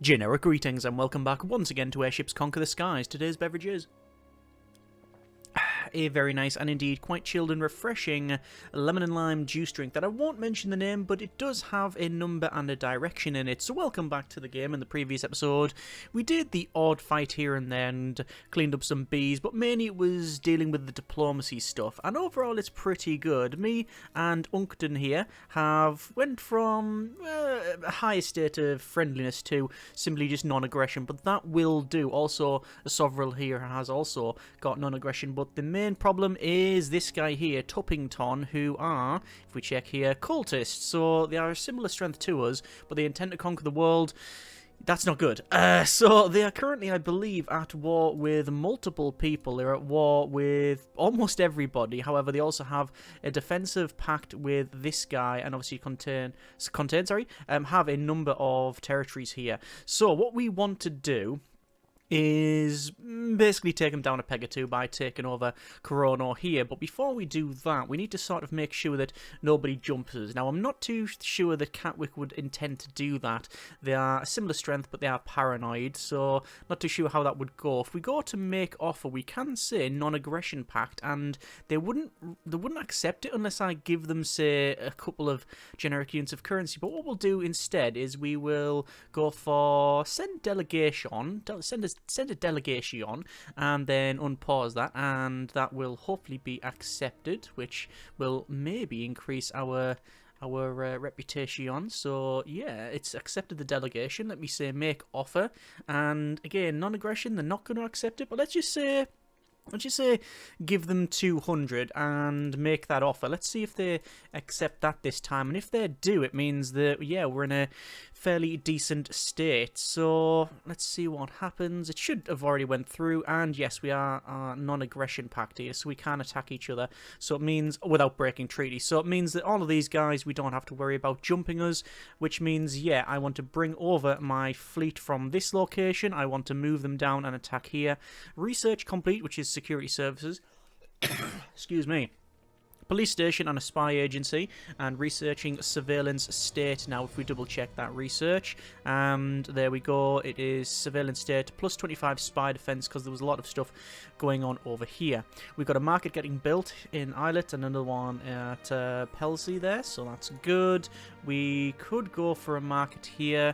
Generic greetings and welcome back once again to Airships Conquer the Skies. Today's beverage is a very nice and indeed quite chilled and refreshing lemon and lime juice drink that I won't mention the name, but it does have a number and a direction in it. So welcome back to the game. In the previous episode we did the odd fight here and there and cleaned up some bees, but mainly it was dealing with the diplomacy stuff, and overall it's pretty good. Me and Unkton here have went from a high state of friendliness to simply just non-aggression, but that will do. Also, the Sovereign here has also got non-aggression, but the main problem is this guy here, Tuppington, who are, if we check here, cultists. So they are a similar strength to us, but they intend to conquer the world. That's not good. So they are currently, I believe, at war with multiple people. They're at war with almost everybody. However, they also have a defensive pact with this guy, and obviously have a number of territories here. So what we want to do is basically take them down a peg or two by taking over Corona here. But before we do that, we need to sort of make sure that nobody jumps us. Now, I'm not too sure that Catwick would intend to do that. They are a similar strength, but they are paranoid, so not too sure how that would go. If we go to make offer, we can say non-aggression pact, and they wouldn't accept it unless I give them, say, a couple of generic units of currency. But what we'll do instead is we will go for send delegation, send a delegation, and then unpause that, and that will hopefully be accepted, which will maybe increase our reputation. So yeah, it's accepted the delegation. Let me say make offer, and again, non-aggression, they're not going to accept it, but let's just say give them 200 and make that offer. Let's see if they accept that this time, and if they do, it means that, yeah, we're in a fairly decent state. So let's see what happens. It should have already went through, and yes, we are non-aggression pact here, so we can attack each other, so it means without breaking treaty. So it means that all of these guys, we don't have to worry about jumping us, which means, yeah, I want to bring over my fleet from this location. I want to move them down and attack here. Research complete, which is security services. Excuse me. Police station and a spy agency, and researching surveillance state. Now if we double check that research, and there we go, it is surveillance state plus 25 spy defense, because there was a lot of stuff going on over here. We've got a market getting built in Islet and another one at Pelsey there, so that's good. We could go for a market here.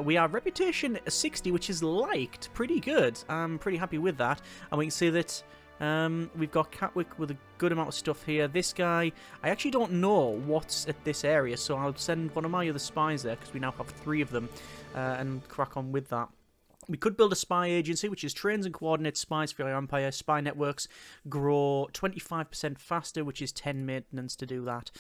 We are reputation 60, which is liked, pretty good. I'm pretty happy with that, and we can see that we've got Catwick with a good amount of stuff here. This guy, I actually don't know what's at this area, so I'll send one of my other spies there, because we now have 3 of them, and crack on with that. We could build a spy agency, which is trains and coordinates spies for our empire. Spy networks grow 25% faster, which is 10 maintenance to do that.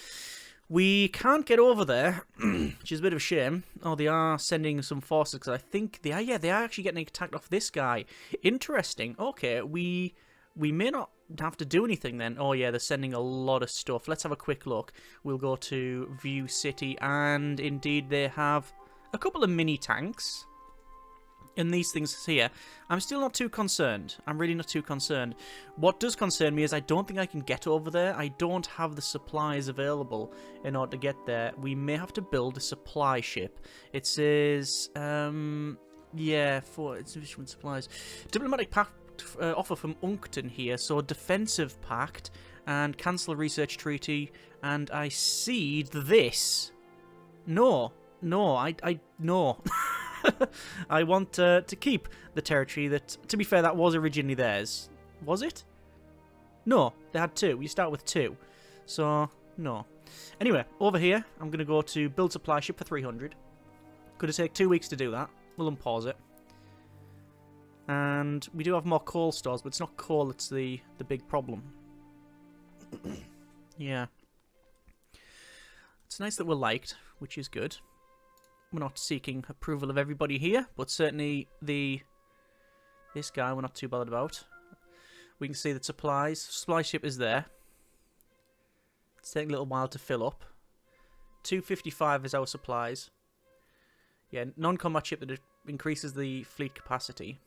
We can't get over there, which is a bit of a shame. Oh, they are sending some forces, because I think they are, yeah, they are actually getting attacked off this guy. Interesting. Okay, we may not have to do anything then. Oh yeah, they're sending a lot of stuff. Let's have a quick look. We'll go to View City, and indeed they have a couple of mini tanks and these things here. I'm still not too concerned. I'm really not too concerned. What does concern me is I don't think I can get over there. I don't have the supplies available in order to get there. We may have to build a supply ship. It says, yeah, for insufficient supplies. Diplomatic pact offer from Unkton here, so defensive pact and cancel research treaty, and I cede this. No, I no. I want to keep the territory that, to be fair, that was originally theirs. Was it? No, they had 2. You start with 2, so no. Anyway, over here, I'm going to go to build supply ship for 300. Could have taken 2 weeks to do that. We'll unpause it. And we do have more coal stores, but it's not coal that's the big problem. Yeah. It's nice that we're liked, which is good. We're not seeking approval of everybody here, but certainly this guy we're not too bothered about. We can see that supply ship is there. It's taking a little while to fill up. 255 is our supplies. Yeah, non-combat ship that increases the fleet capacity.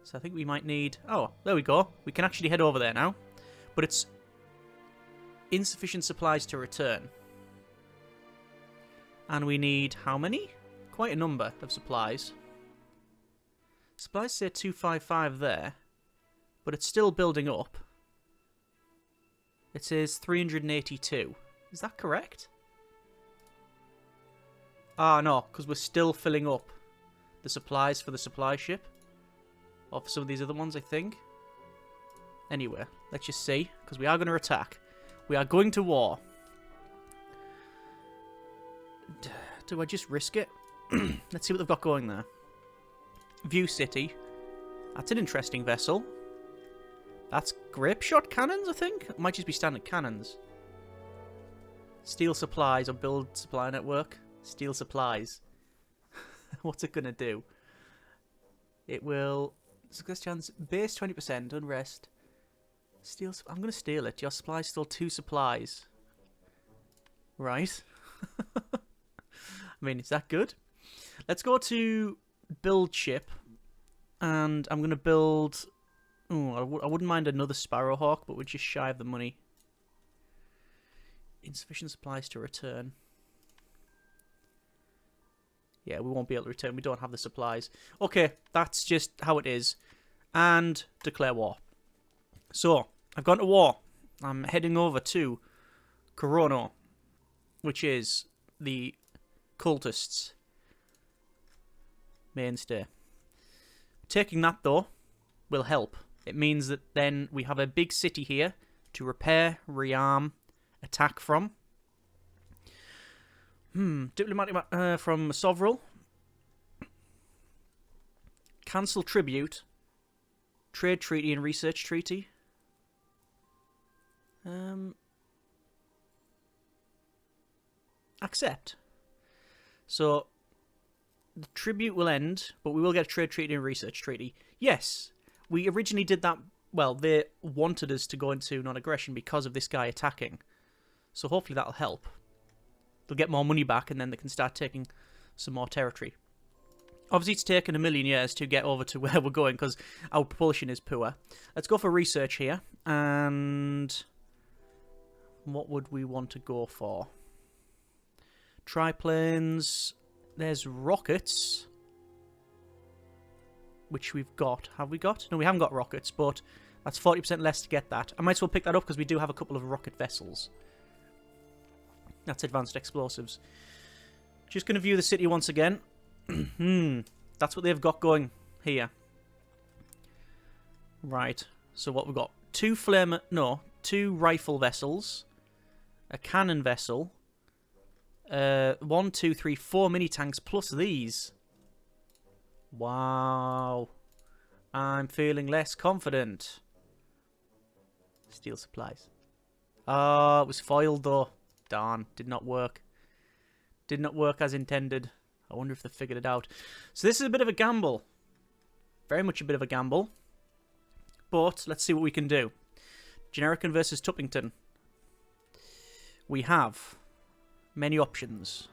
So I think we might need... Oh, there we go. We can actually head over there now. But it's insufficient supplies to return. And we need how many? quite a number of supplies. Supplies say 255 there, but it's still building up. It says 382. Is that correct? Ah, no, because we're still filling up the supplies for the supply ship. Or for some of these other ones, I think. Anyway, let's just see, because we are going to attack. We are going to war. Do I just risk it? Let's see what they've got going there. View City. That's an interesting vessel. That's grape shot cannons, I think. It might just be standard cannons. Steal supplies or build supply network. Steal supplies. What's it going to do? It will... Success chance. Base 20%. Unrest. Steal... I'm going to steal it. Your supplies stole 2 supplies. Right. I mean, is that good? Let's go to build ship. And I'm going to build... Ooh, I wouldn't mind another Sparrowhawk, but we're just shy of the money. Insufficient supplies to return. Yeah, we won't be able to return. We don't have the supplies. Okay, that's just how it is. And declare war. So, I've gone to war. I'm heading over to Corono, which is the cultists' mainstay. Taking that, though, will help. It means that then we have a big city here to repair, rearm, attack from. Diplomatic from Sovril. Cancel tribute. Trade treaty and research treaty. Accept. So, the tribute will end, but we will get a trade treaty and research treaty. Yes, we originally did that. Well, they wanted us to go into non-aggression because of this guy attacking. So hopefully that'll help. They'll get more money back and then they can start taking some more territory. Obviously it's taken 1,000,000 years to get over to where we're going because our propulsion is poor. Let's go for research here. And what would we want to go for? Triplanes. There's rockets. Which we've got. Have we got? No, we haven't got rockets, but that's 40% less to get that. I might as well pick that up because we do have a couple of rocket vessels. That's advanced explosives. Just going to view the city once again. That's what they've got going here. Right. So what we've got? 2 rifle vessels. A cannon vessel. 1, 2, 3, 4 mini tanks plus these. Wow. I'm feeling less confident. Steal supplies. Oh, it was foiled though. Darn, did not work. Did not work as intended. I wonder if they figured it out. So this is a bit of a gamble. Very much a bit of a gamble. But let's see what we can do. Generican versus Tuppington. We have many options.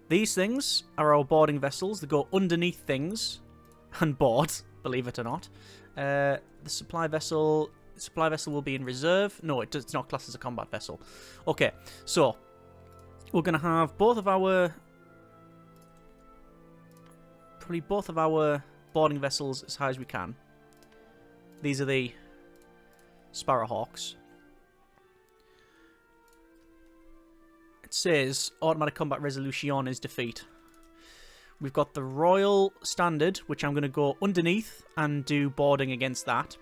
These things are our boarding vessels. They go underneath things and board, believe it or not. The supply vessel will be in reserve. No, it's not classed as a combat vessel. Okay, so we're going to have both of our boarding vessels as high as we can. These are the Sparrowhawks. It says automatic combat resolution is defeat. We've got the Royal Standard, which I'm going to go underneath and do boarding against that.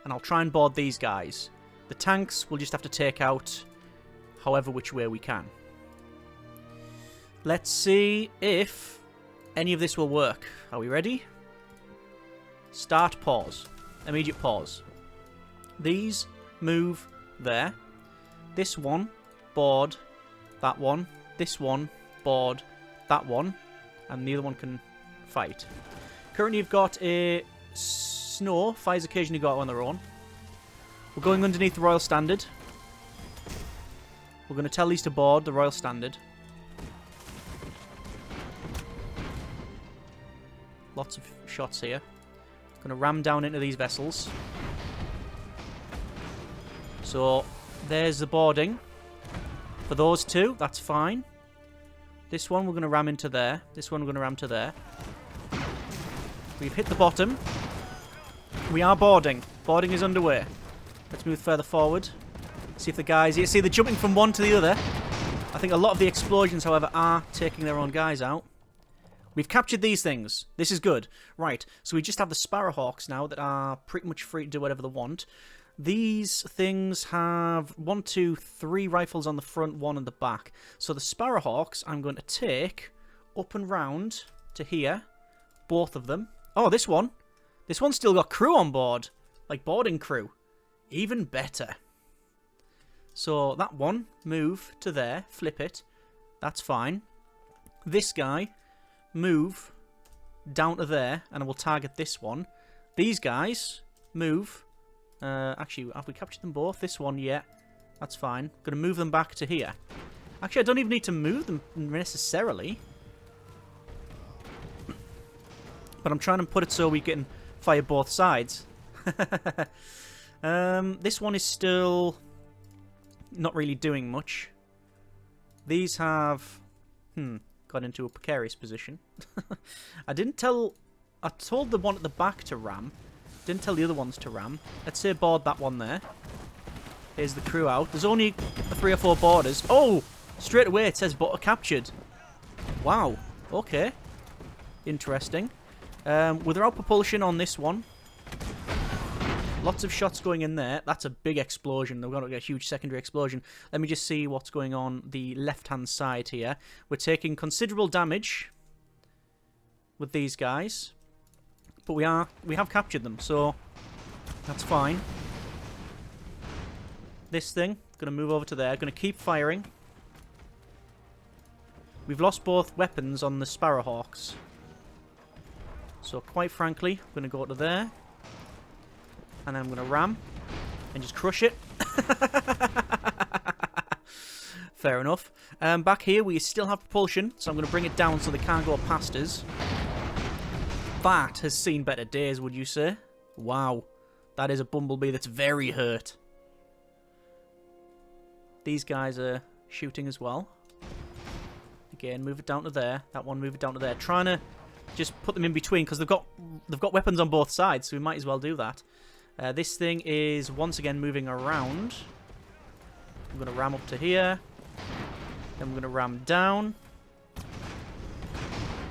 And I'll try and board these guys. The tanks we'll just have to take out however which way we can. Let's see if any of this will work. Are we ready? Start, pause. Immediate pause. These move there. This one, board. That one, this one, board, that one, and the other one can fight. Currently you've got a Snow, fires occasionally go out on their own. We're going underneath the Royal Standard. We're going to tell these to board the Royal Standard. Lots of shots here. Going to ram down into these vessels. So, there's the boarding. For those two, that's fine. This one we're going to ram into there. This one we're going to ram to there. We've hit the bottom. We are boarding. Boarding is underway. Let's move further forward. See if the guys... You see, they're jumping from one to the other. I think a lot of the explosions, however, are taking their own guys out. We've captured these things. This is good. Right, so we just have the Sparrowhawks now that are pretty much free to do whatever they want. These things have 1, 2, 3 rifles on the front, 1 on the back. So the Sparrowhawks I'm going to take up and round to here. Both of them. Oh, this one. This one's still got crew on board. Like boarding crew. Even better. So that one, move to there. Flip it. That's fine. This guy, move down to there. And I will target this one. These guys, move... actually, have we captured them both? This one, yeah. That's fine. Gonna move them back to here. Actually, I don't even need to move them necessarily. But I'm trying to put it so we can fire both sides. This one is still not really doing much. These have... got into a precarious position. I told the one at the back to ram. Didn't tell the other ones to ram. Let's say board that one there. Here's the crew out. There's only 3 or 4 boarders. Oh! Straight away it says board captured. Wow. Okay. Interesting. Without propulsion on this one. Lots of shots going in there. That's a big explosion. They're going to get a huge secondary explosion. Let me just see what's going on the left-hand side here. We're taking considerable damage with these guys. But we have captured them, so that's fine. This thing, going to move over to there. Going to keep firing. We've lost both weapons on the Sparrowhawks. So quite frankly, I'm going to go to there. And then I'm going to ram. And just crush it. Fair enough. Back here, we still have propulsion. So I'm going to bring it down so they can't go past us. That has seen better days, would you say? Wow. That is a bumblebee that's very hurt. These guys are shooting as well. Again, move it down to there. That one, move it down to there. Trying to just put them in between because they've got weapons on both sides, so we might as well do that. This thing is once again moving around. I'm going to ram up to here. Then we're going to ram down.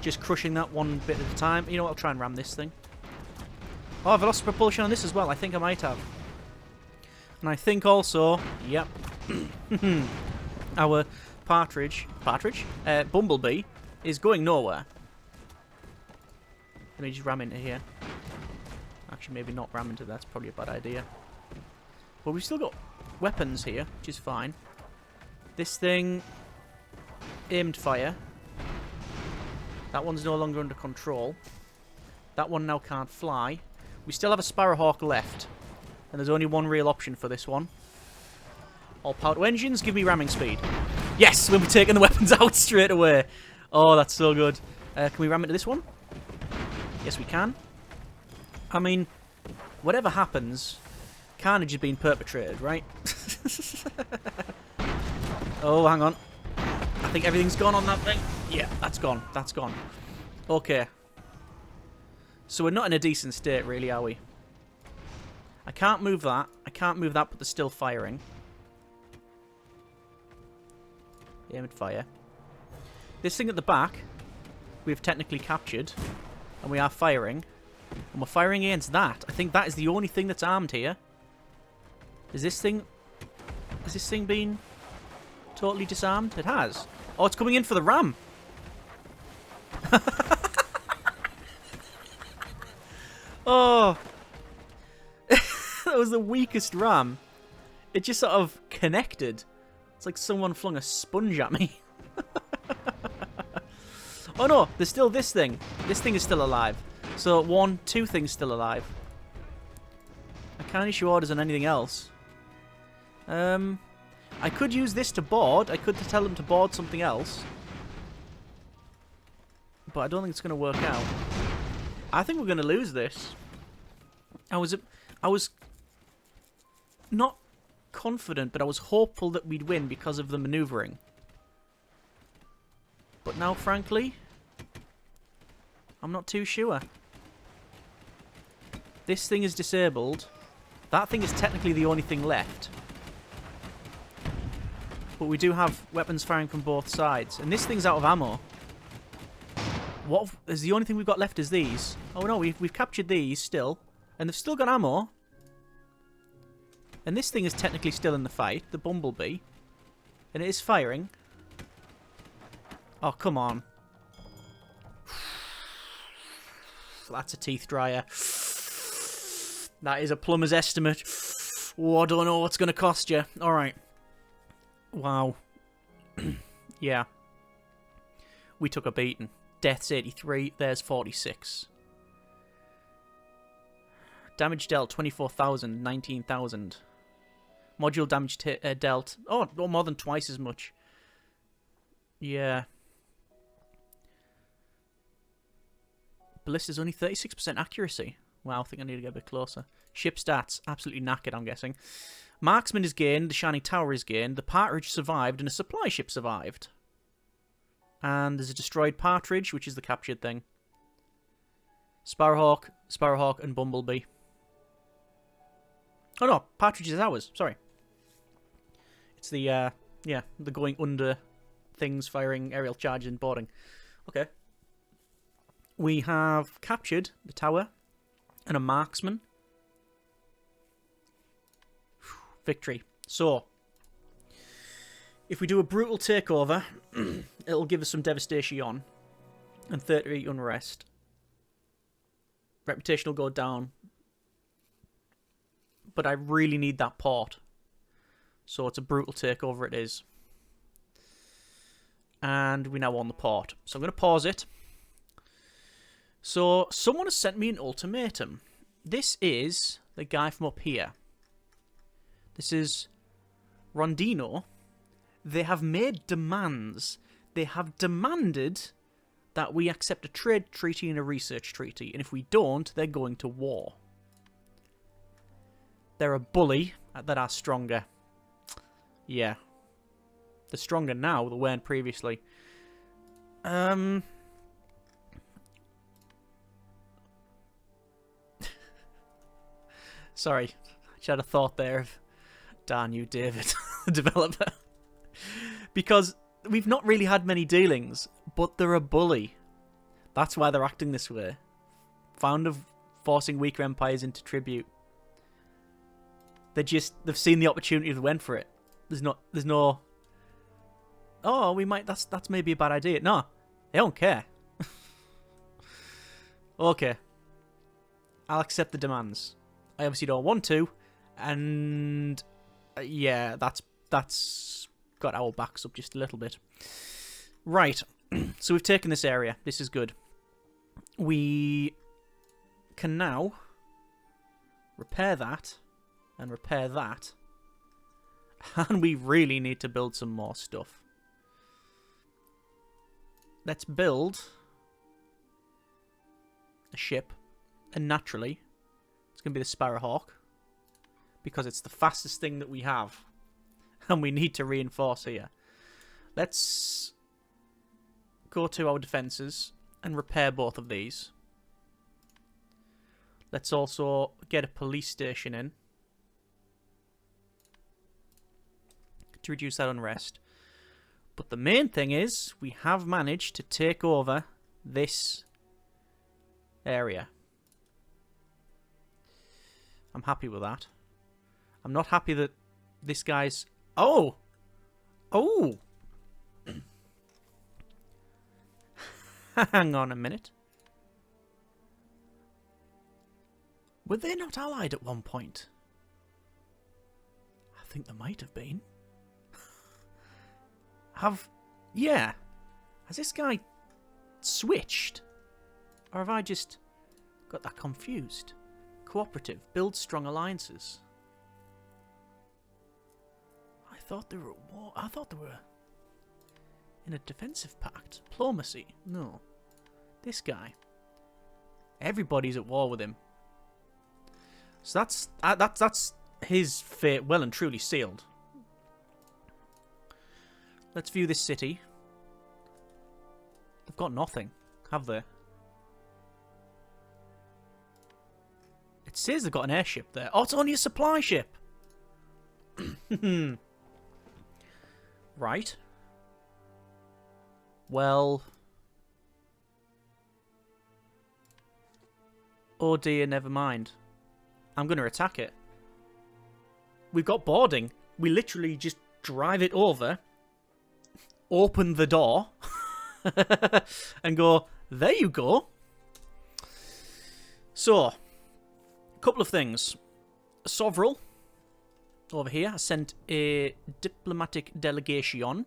Just crushing that one bit at a time. You know what? I'll try and ram this thing. Oh, I've lost propulsion on this as well. I think I might have. And I think also... Yep. Our bumblebee is going nowhere. Let me just ram into here. Actually, maybe not ram into that. That's probably a bad idea. But we've still got weapons here, which is fine. This thing... Aimed fire. That one's no longer under control. That one now can't fly. We still have a Sparrowhawk left. And there's only one real option for this one. All power to engines, give me ramming speed. Yes, we'll be taking the weapons out straight away. Oh, that's so good. Can we ram into this one? Yes, we can. I mean, whatever happens, carnage is being perpetrated, right? Oh, hang on. I think everything's gone on that thing. Yeah, that's gone. That's gone. Okay. So we're not in a decent state, really, are we? I can't move that. I can't move that, but they're still firing. Aim and fire. This thing at the back, we've technically captured. And we are firing. And we're firing against that. I think that is the only thing that's armed here. Is this thing been totally disarmed? It has. Oh, it's coming in for the ram. Oh. That was the weakest ram. It just sort of connected. It's like someone flung a sponge at me. Oh no, there's still this thing. This thing is still alive. So 2 things still alive. I can't issue orders on anything else. I could use this to board. I could tell them to board something else. But I don't think it's going to work out. I think we're going to lose this. I was not confident, but I was hopeful that we'd win because of the maneuvering. But now, frankly, I'm not too sure. This thing is disabled. That thing is technically the only thing left. But we do have weapons firing from both sides. And this thing's out of ammo. What is the only thing we've got left is these. Oh no, we've captured these still. And they've still got ammo. And this thing is technically still in the fight, the Bumblebee. And it is firing. Oh, come on. That's a teeth dryer. That is a plumber's estimate. Oh, I don't know what's going to cost you. Alright. Wow. Yeah. We took a beating. Death's 83. There's 46. Damage dealt 24,000. 19,000. Module damage dealt. Oh, more than twice as much. Yeah. Ballista's only 36% accuracy. Wow, I think I need to get a bit closer. Ship stats, absolutely knackered, I'm guessing. Marksman is gained, the Shining Tower is gained, the Partridge survived, and a supply ship survived. And there's a destroyed Partridge, which is the captured thing. Sparrowhawk, and Bumblebee. Oh no, Partridge is ours, sorry. It's the, yeah, the going under things, firing aerial charges and boarding. Okay. We have captured the tower and a marksman. Victory. So, if we do a brutal takeover, it'll give us some devastation and 30 unrest. Reputation will go down. But I really need that port. So it's a brutal takeover it is. And we now own the port. So I'm going to pause it. So, someone has sent me an ultimatum. This is the guy from up here. This is Rondino. They have made demands. They have demanded that we accept a trade treaty and a research treaty. And if we don't, they're going to war. They're a bully that are stronger. Yeah. They're stronger now than they weren't previously. Sorry, I just had a thought there of, darn you, David, the developer. Because we've not really had many dealings, but they're a bully. That's why they're acting this way. Fond of forcing weaker empires into tribute. They've seen the opportunity, they went for it. There's no, oh, we might, that's maybe a bad idea. No, they don't care. Okay. I'll accept the demands. I obviously don't want to, and yeah, that's got our backs up just a little bit. Right, so we've taken this area. This is good. We can now repair that and repair that, and we really need to build some more stuff. Let's build a ship, and naturally it's going to be the Sparrowhawk, because it's the fastest thing that we have. And we need to reinforce here. Let's go to our defences and repair both of these. Let's also get a police station in to reduce that unrest. But the main thing is, we have managed to take over this area. I'm happy with that. I'm not happy that this guy's... Oh! Oh! Hang on a minute. Were they not allied at one point? I think they might have been. Yeah. Has this guy switched? Or have I just got that confused? Cooperative. Build strong alliances. I thought they were at war. I thought they were in a defensive pact. Diplomacy. No. This guy. Everybody's at war with him. So that's his fate well and truly sealed. Let's view this city. They've got nothing, have they? It says they've got an airship there. Oh, it's only a supply ship! Right. Well... Oh dear, never mind. I'm going to attack it. We've got boarding. We literally just drive it over, open the door, and go, there you go. So, a couple of things. Sovereign, over here, has sent a diplomatic delegation.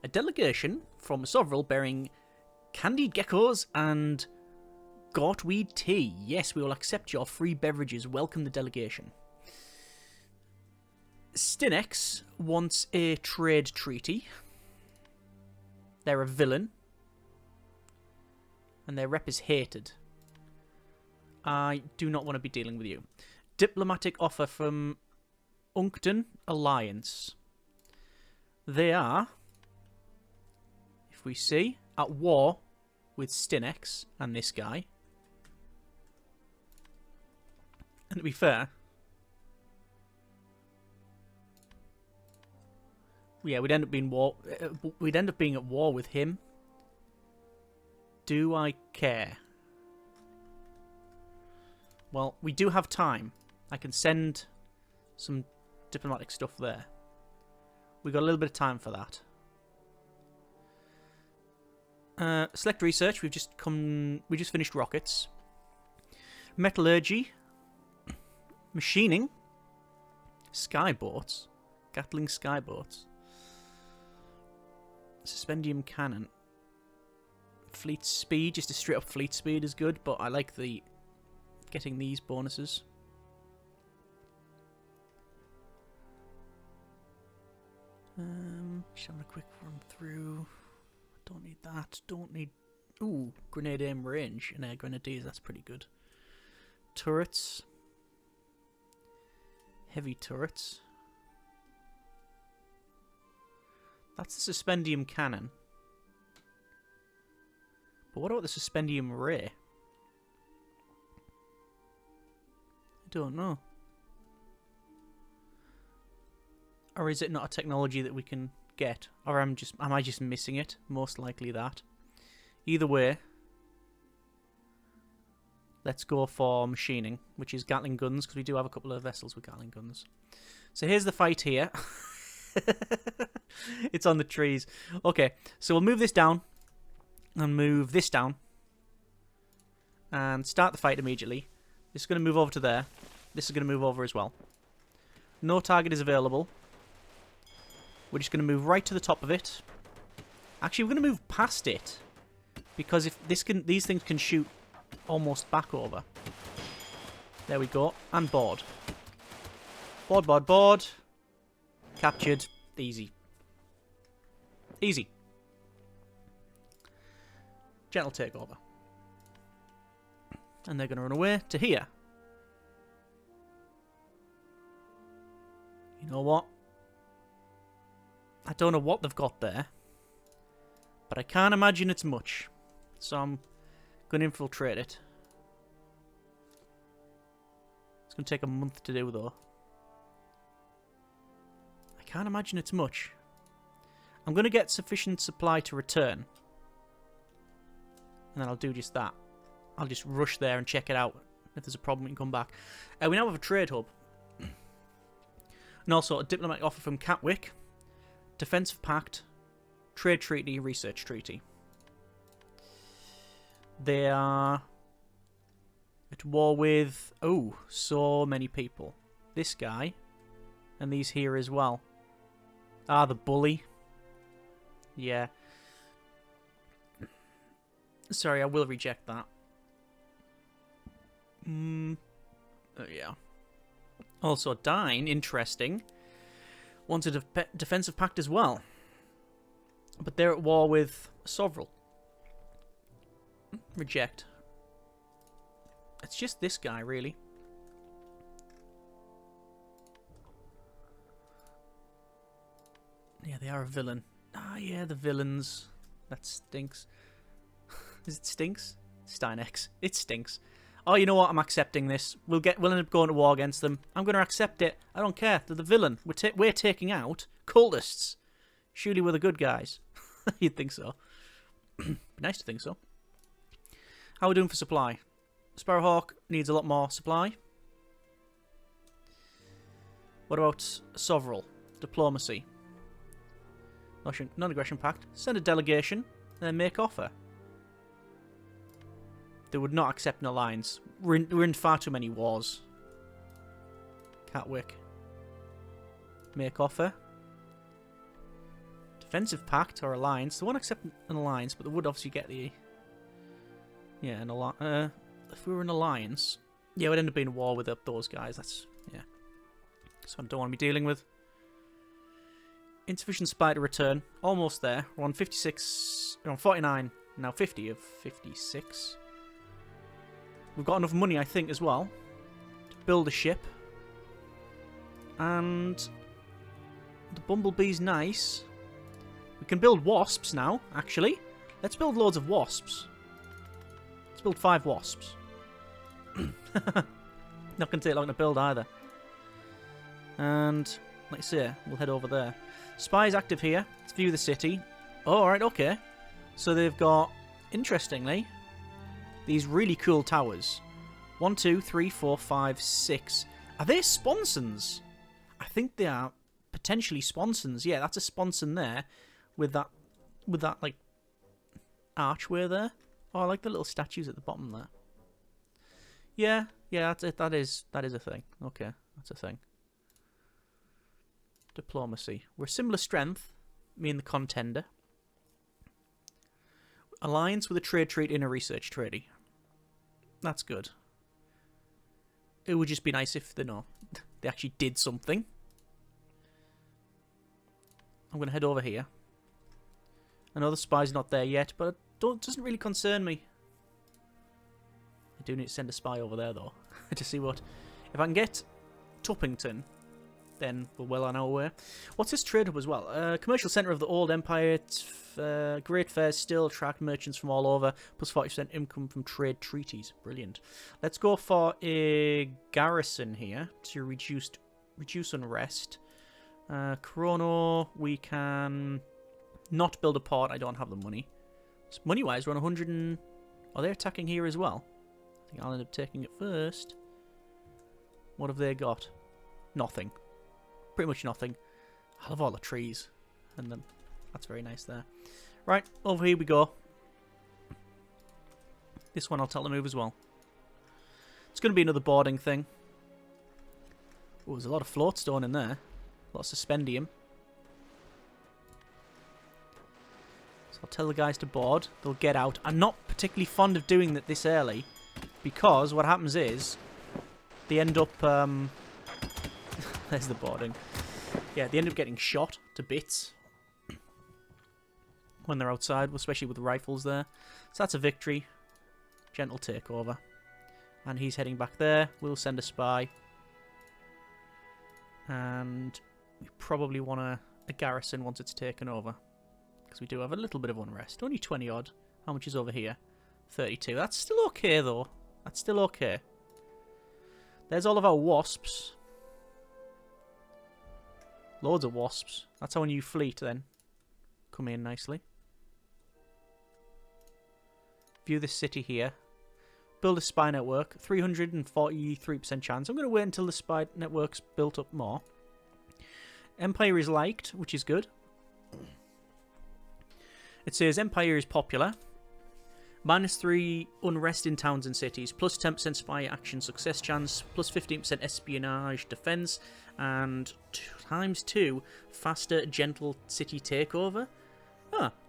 A delegation from a Sovereign bearing candied geckos and Gortweed tea. Yes, we will accept your free beverages. Welcome the delegation. Stinex wants a trade treaty. They're a villain. And their rep is hated. I do not want to be dealing with you. Diplomatic offer from Uncton Alliance. They are, if we see, at war with Stinex and this guy. And to be fair, yeah, we'd end up being at war with him. Do I care? Well, we do have time. I can send some diplomatic stuff there. We got a little bit of time for that. Select research. We just finished rockets. Metallurgy. Machining. Skyboats. Gatling skyboats. Suspendium cannon. Fleet speed. Just a straight up fleet speed is good, but I like the getting these bonuses. Just having a quick run through. Don't need that. Don't need... Ooh, grenade aim range and air grenadiers. That's pretty good. Turrets. Heavy turrets. That's the suspendium cannon. But what about the suspendium ray? I don't know. Or is it not a technology that we can get? Or am I just missing it? Most likely that. Either way, let's go for machining, which is Gatling guns, because we do have a couple of vessels with Gatling guns. So here's the fight here. It's on the trees. Okay, so we'll move this down and move this down and start the fight immediately. This is going to move over to there. This is going to move over as well. No target is available. We're just going to move right to the top of it. Actually, we're going to move past it, because if these things can shoot almost back over. There we go. And board. Board, board, board. Captured. Easy. Easy. Gentle takeover. And they're going to run away to here. You know what? I don't know what they've got there, but I can't imagine it's much. So I'm going to infiltrate it. It's going to take a month to do, though. I can't imagine it's much. I'm going to get sufficient supply to return. And then I'll do just that. I'll just rush there and check it out. If there's a problem, we can come back. We now have a trade hub. And also a diplomatic offer from Catwick. Defensive Pact. Trade Treaty. Research Treaty. They are at war with... Oh, so many people. This guy. And these here as well. Ah, the bully. Yeah. Sorry, I will reject that. Oh, yeah. Also, Dine, interesting, wanted a defensive pact as well. But they're at war with Sovereign. Reject. It's just this guy, really. Yeah, they are a villain. Ah, yeah, the villains. That stinks. Is it stinks? Steinex. It stinks. Oh, you know what? I'm accepting this. We'll end up going to war against them. I'm going to accept it. I don't care. They're the villain. We're taking out cultists. Surely we're the good guys. You'd think so. Be nice to think so. How are we doing for supply? Sparrowhawk needs a lot more supply. What about Sovereign? Diplomacy. Non-aggression pact. Send a delegation and then make offer. They would not accept an alliance. We're in far too many wars. Catwick. Make offer. Defensive pact or alliance. They won't accept an alliance, but they would obviously get the... Yeah, an alliance. If we were an alliance... Yeah, we'd end up being in war with those guys. That's... Yeah. That's what I don't want to be dealing with. Insufficient supply to return. Almost there. We're on 56... We're on 49. Now 50 of 56. We've got enough money, I think, as well, to build a ship. And the Bumblebee's nice. We can build wasps now, actually. Let's build loads of wasps. Let's build 5 wasps. Not going to take long to build either. And, like I say, we'll head over there. Spy's active here. Let's view the city. Oh, alright, okay. So they've got, interestingly... These really cool towers. 1, 2, 3, 4, 5, 6. Are they sponsons? I think they are potentially sponsons. Yeah, that's a sponson there with that like archway there. Oh, I like the little statues at the bottom there. Yeah, that's it. That is a thing. Okay, that's a thing. Diplomacy. We're similar strength, me and the contender. Alliance with a trade treaty and a research treaty. That's good. It would just be nice if they actually did something. I'm going to head over here. I know the spy's not there yet, but it doesn't really concern me. I do need to send a spy over there, though, to see what... If I can get Tuppington, then we're well on our way. What's this trade hub as well? Commercial centre of the old empire. Great fairs still attract merchants from all over, plus 40% income from trade treaties. Brilliant. Let's go for a garrison here to reduce unrest. Chrono, we can not build a port. I don't have the money. So money-wise, we're on 100 and... Oh, they're attacking here as well. I think I'll end up taking it first. What have they got? Nothing. Pretty much nothing. I love all the trees. And then that's very nice there. Right, over here we go. This one I'll tell to move as well. It's going to be another boarding thing. Oh, there's a lot of floatstone in there. A lot of suspendium. So I'll tell the guys to board. They'll get out. I'm not particularly fond of doing that this early, because what happens is they end up... There's the boarding. Yeah, they end up getting shot to bits when they're outside, especially with the rifles there. So that's a victory. Gentle takeover. And he's heading back there. We'll send a spy. And we probably want a garrison once it's taken over. Because we do have a little bit of unrest. Only 20 odd. How much is over here? 32. That's still okay, though. That's still okay. There's all of our wasps. Loads of wasps. That's our new fleet, then. Come in nicely. View this city here. Build a spy network. 343% chance. I'm going to wait until the spy network's built up more. Empire is liked, which is good. It says Empire is popular. -3 unrest in towns and cities. Plus 10% spy action success chance. Plus 15% espionage defense. And ×2 faster gentle city takeover.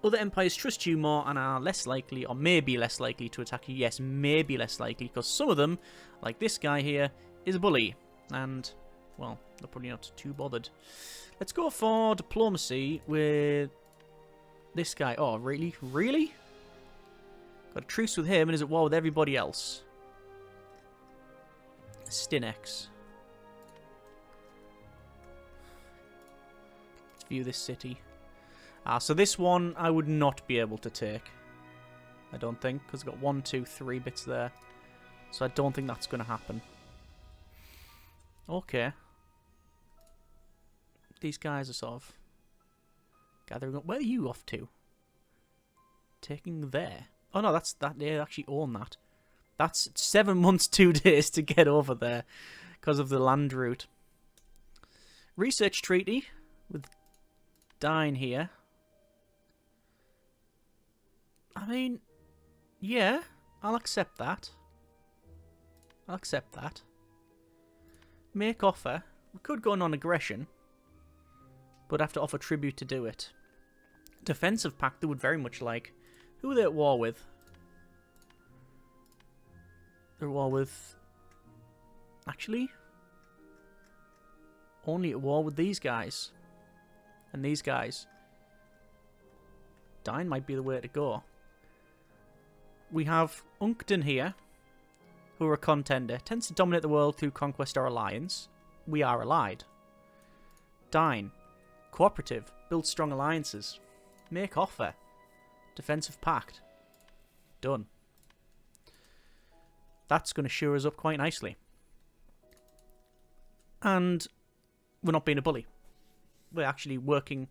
Other empires trust you more and are less likely, or maybe less likely to attack you. Yes, maybe less likely, because some of them, like this guy here, is a bully. And, well, they're probably not too bothered. Let's go for diplomacy with this guy. Oh, really? Really? Got a truce with him and is at war with everybody else. Stinex. Let's view this city. So this one I would not be able to take. I don't think, because I've got 1, 2, 3 bits there. So I don't think that's going to happen. Okay. These guys are sort of gathering up. Where are you off to? Taking there. Oh no, that's that. They actually own that. That's 7 months, 2 days to get over there because of the land route. Research treaty with Dine here. I mean, yeah, I'll accept that. I'll accept that. Make offer. We could go non-aggression, but have to offer tribute to do it. Defensive pact they would very much like. Who are they at war with? They're at war with... Actually, only at war with these guys. And these guys. Dine might be the way to go. We have Uncton here, who are a contender. Tends to dominate the world through conquest or alliance. We are allied. Dine. Cooperative. Build strong alliances. Make offer. Defensive pact. Done. That's going to shore us up quite nicely. And we're not being a bully. We're actually working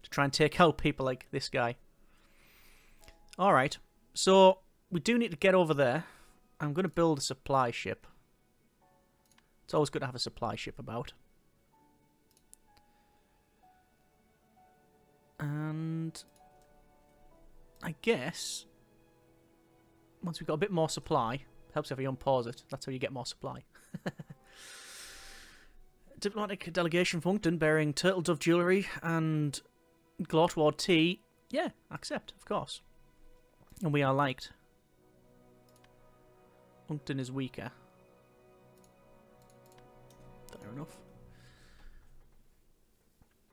to try and take out people like this guy. Alright. So, we do need to get over there. I'm going to build a supply ship. It's always good to have a supply ship about. And I guess once we've got a bit more supply, helps if you unpause it. That's how you get more supply. Diplomatic delegation Funkton bearing turtle dove jewellery and Glortward tea. Yeah, accept, of course. And we are liked. Uncton is weaker. Fair enough.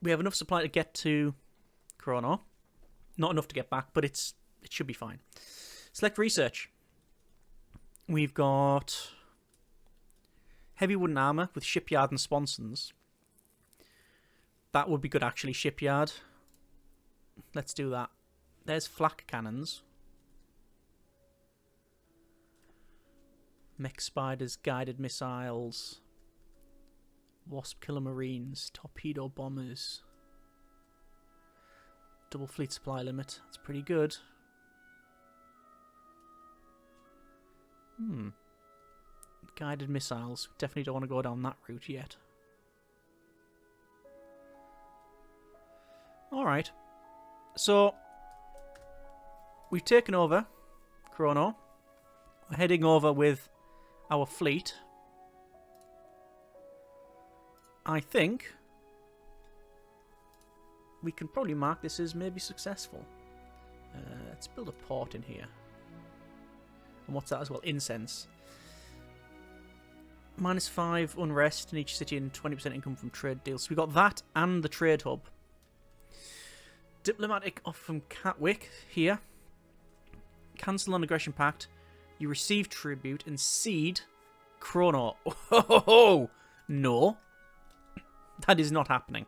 We have enough supply to get to Chrono. Not enough to get back, but it should be fine. Select research. We've got heavy wooden armour with shipyard and sponsons. That would be good, actually, shipyard. Let's do that. There's flak cannons. Mech spiders, guided missiles. Wasp killer marines, torpedo bombers. Double fleet supply limit. That's pretty good. Guided missiles. Definitely don't want to go down that route yet. Alright. So, we've taken over Chrono. We're heading over with our fleet. I think we can probably mark this as maybe successful. Let's build a port in here. And what's that as well? Incense. -5 unrest in each city and 20% income from trade deals. So we got that and the trade hub. Diplomatic offer from Catwick here. Cancel on aggression pact. You receive tribute and cede Chrono. Oh, no. That is not happening.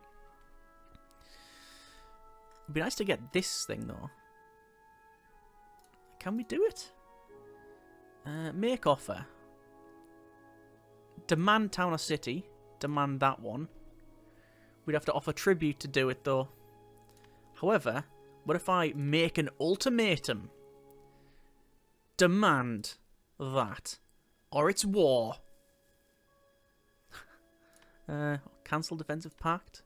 It'd be nice to get this thing, though. Can we do it? Make offer. Demand town or city. Demand that one. We'd have to offer tribute to do it, though. However, what if I make an ultimatum? Demand that. Or it's war. Cancel defensive pact.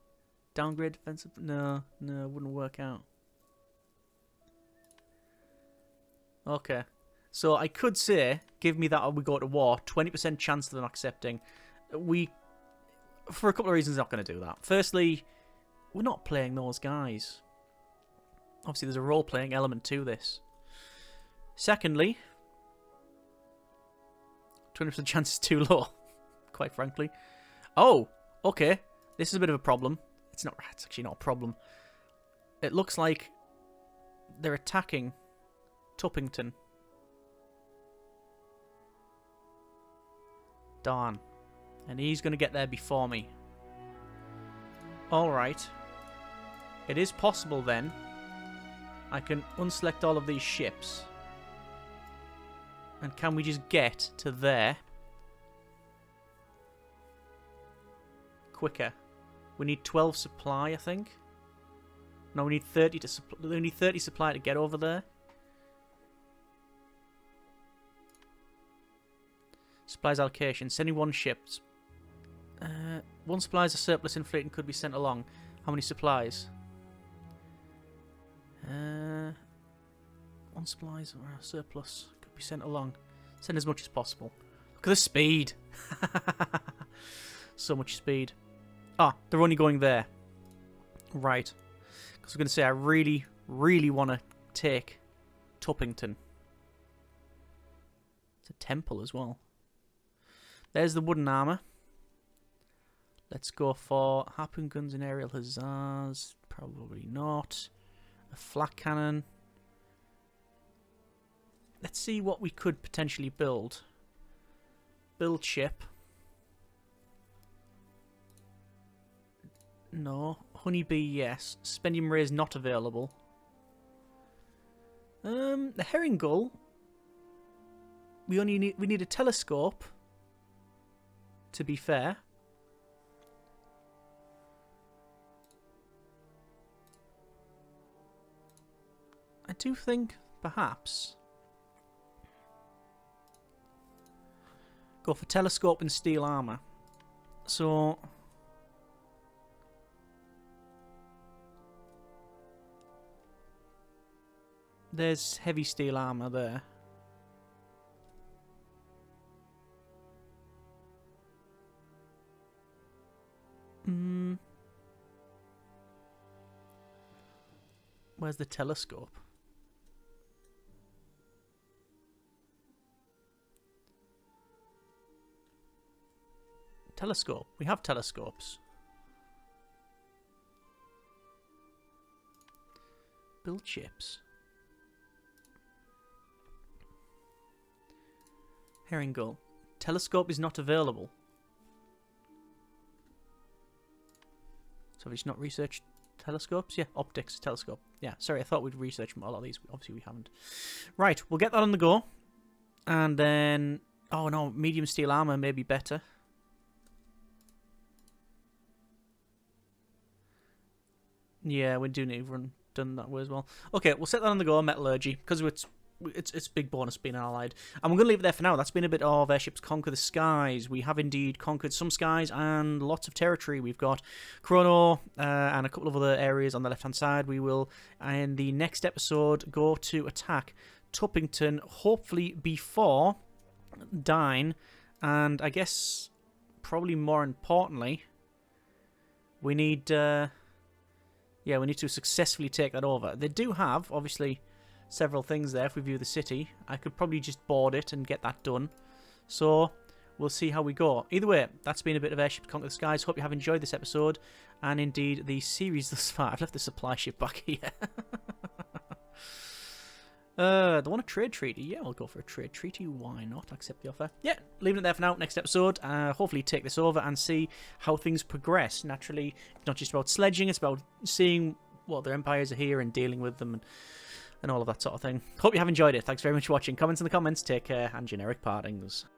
Downgrade defensive... No, wouldn't work out. Okay. So I could say, give me that or we go to war. 20% chance of them accepting. We, for a couple of reasons, not going to do that. Firstly, we're not playing those guys. Obviously, there's a role-playing element to this. Secondly, 20% chance is too low, quite frankly. Oh, okay. This is a bit of a problem. It's actually not a problem. It looks like they're attacking Tuppington. Darn. And he's going to get there before me. Alright. It is possible then. I can unselect all of these ships. And can we just get to there quicker? We need 12 supply, I think. No, we need 30 to we need 30 supply to get over there. Supplies allocation. Sending one ship. One supply is a surplus in fleet and could be sent along. How many supplies? One supply is a surplus. Could be sent along. Send as much as possible. Look at the speed. So much speed. Ah, they're only going there. Right. Because I'm going to say I really, really want to take Tuppington. It's a temple as well. There's the wooden armour. Let's go for harpoon guns and aerial hussars. Probably not. A flak cannon. Let's see what we could potentially build. Build ship. No. Honeybee, yes. Spendium ray is not available. The herring gull. We need a telescope. To be fair. I do think perhaps go for telescope and steel armor. So there's heavy steel armor there. Where's the telescope? Telescope. We have telescopes. Build ships. Herring gull. Telescope is not available. So have we just not researched telescopes? Yeah, optics, telescope. Yeah, sorry, I thought we'd research a lot of these. Obviously we haven't. Right, we'll get that on the go. And then... Oh no, medium steel armor may be better. Yeah, we do need to run done that way as well. Okay, we'll set that on the go, metallurgy, because it's big bonus being allied. And we're going to leave it there for now. That's been a bit of Airships Conquer the Skies. We have indeed conquered some skies and lots of territory. We've got Chrono and a couple of other areas on the left-hand side. We will, in the next episode, go to attack Tuppington, hopefully before Dine. And I guess, probably more importantly, we need... yeah, we need to successfully take that over. They do have, obviously, several things there if we view the city. I could probably just board it and get that done. So, we'll see how we go. Either way, that's been a bit of Airships Conquer the Skies. Hope you have enjoyed this episode, and indeed the series thus far. I've left the supply ship back here. They want a trade treaty. Yeah, I'll go for a trade treaty. Why not? Accept the offer. Yeah, leaving it there for now. Next episode, hopefully take this over and see how things progress. Naturally, it's not just about sledging. It's about seeing what their empires are here and dealing with them and all of that sort of thing. Hope you have enjoyed it. Thanks very much for watching. Comments in the comments. Take care and generic partings.